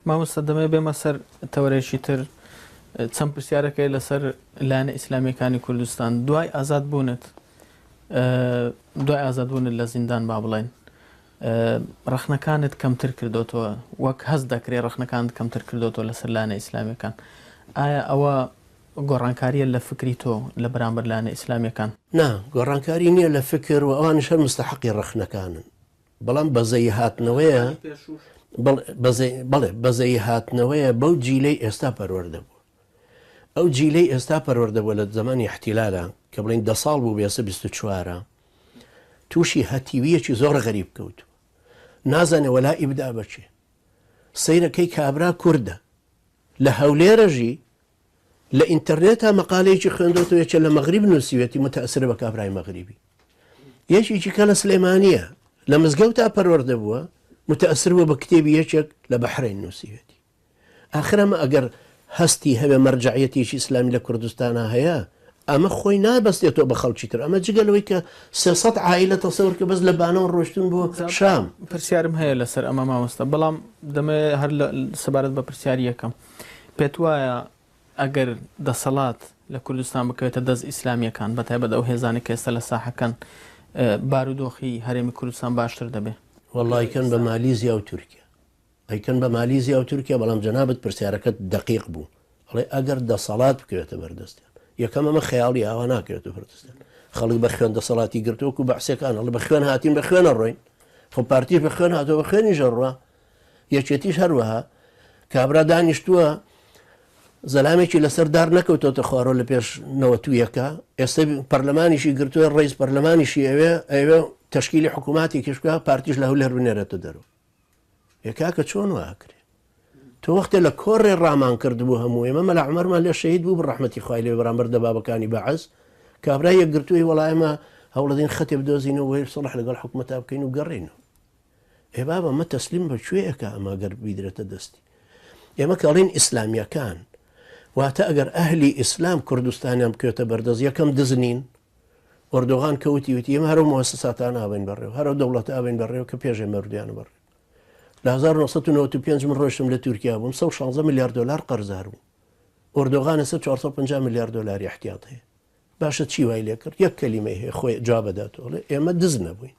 مامۆستا دەمەوێت بێمە سەر تەورێکی تر چەند پرسیارەکەی لەسەر لایەنە ئیسلامیەکانی کوردستان دوای ئازادبوونت لە زیندان با بڵێن ڕەخنەکانت کەمتر کردوتەوە وەک هەست دەکرێت ڕەخنەکانت کەمتر کردوتەوە لەسەر لایەنە ئیسلامیەکان ئایا ئەوە گۆڕانکاریە لە فکری تۆ لە بەرامبەر لایەنە ئیسلامیەکان؟ نا گۆڕانکاری نییە لە فکر و ئەوانش هەر مستەحەقی ڕەخنەکانن بەڵام بەزەی هاتنەوەیە بەڵێ بەزەی هاتنەوەیە بەو جیلەی ئێستا پەروەردە بوو ئەو جیلەی ئێستا پەروەردە بووە لە زمانی احتیلالە کە بڵین 10 ساڵ بوو بێسە 24 تووشی هەتیویەکی زۆر غەریب کەوت نازانێ وەلای بدا بچێ سەیرەکەی کابرا کووردە لە هەولێرەژی لە ئینتەرنێتە مەقالەیەکی خوێندۆتەوە یەکێ لە مەغریب نووسیوەتی متەئەسرە بە کابرای مەغریبی یەکێکی کە لە سلێمانیە لە مزگەوتا پەروەردە بووە متەئەسر بووە بە کتێبی یەکێک لە بەحرین نووسیوەتی ئاخرەمە ئەگەر هەستی هەبێ مەرجعیەتێکی ئیسلامی لە کوردستانە هەیە ئەمە خۆی نابەستێتەوە بە خەڵکی تر ئەمە جگەلەوەی کە 300 عائیلە تەسەور کە بەس لە بانەوە ڕۆشتون بۆ شام پرسیارم هەیە لەسەر ئەمە مامۆستا بەڵام دەمەوێت هەر سەبارەت بە پرسیاری یەکەم پێت وایە ئەگەر دەسەڵات لە کوردستان بکەوێتە دەست ئیسلامیەکان بەتایبەت ئەو هێزانی کە ئێستا لە ساحەکان بارودۆخی هەرێمی کوردستان باشتر دەبێت وەڵڵی کەن بە مالیزیا و تورکیا ئەیکەن بە مالیزیا و تورکیا بەڵام جەنابەت پرسیارەکەت دقیق بوو ئەڵێ ئەگەر دەسەڵات بکەوێتە بەردەستیان یەکەم ئەمە خەیاڵی ئاوا ناکەوێتە بەردەستیان خەڵک بە خوێن دەسەڵاتی گرتووەکو بە حسێکان هەڵ بە خوێن هاتین بە خوێنە ڕۆین خۆ پارتی بە خوێن هاتەوە بە خوێنی ژەڕوە یەکێتیش هەروەها کابرا دانیشتووە زەلامێکی لەسەر دار نەکەوتۆتە خوارۆ لە پێش نەوەتوویەکە ئێستا پەرلەمانیشی گرتووە ڕئیس پەرلەمانیشی ئەوێ تەشکیلی حکووماتی کشکە پارتیش لە هەولێر بنێرێتە دەرەوە یەکاکە چۆن واکرێ تۆ وەختێ لە کۆڕێ ڕامان کردبوو هەموو ئێمە مەلا عومەرمان لێ شەهید بوو بڕەحمەتی خوای لێ بەرامبەر دەبابەکانی بەعەز کابرا یەک گرتووی وەڵایەمە هەوڵەدەین خەتێ بدۆزینەوە وەی سەڵح لەگەڵ حکوومەتا بکەین و گەڕێنەوە ئێ بابە مە تەسلیم بەکوێیەکە ئەمە گەر بیدرێتە دەستی ئێمە کەڵین ئیسلامیەکان واتە ئەگەر ئەهلی ئیسلام کوردستانیان بکوێتە بەردەست یەکەم دزنین ئۆردۆغان کەوتی وتی ئێمە هەرو مؤسساتان ئابین بەڕێوە هەرو دەوڵەتە ئابین بەڕێوە کە پێشێ مەردیانە بەڕێ لە 1995 من ڕۆشتم لە تورکیا بووم 116 میلیارد دلار قەرزار بوو ئۆردۆغان ئێستا 450 میلیارد دلاری احتیاط هەیە باشە چی وای لێ کرد یەک کەلیمەی هەیە خۆی جا بەداتەوە ئێمە دز نەبووین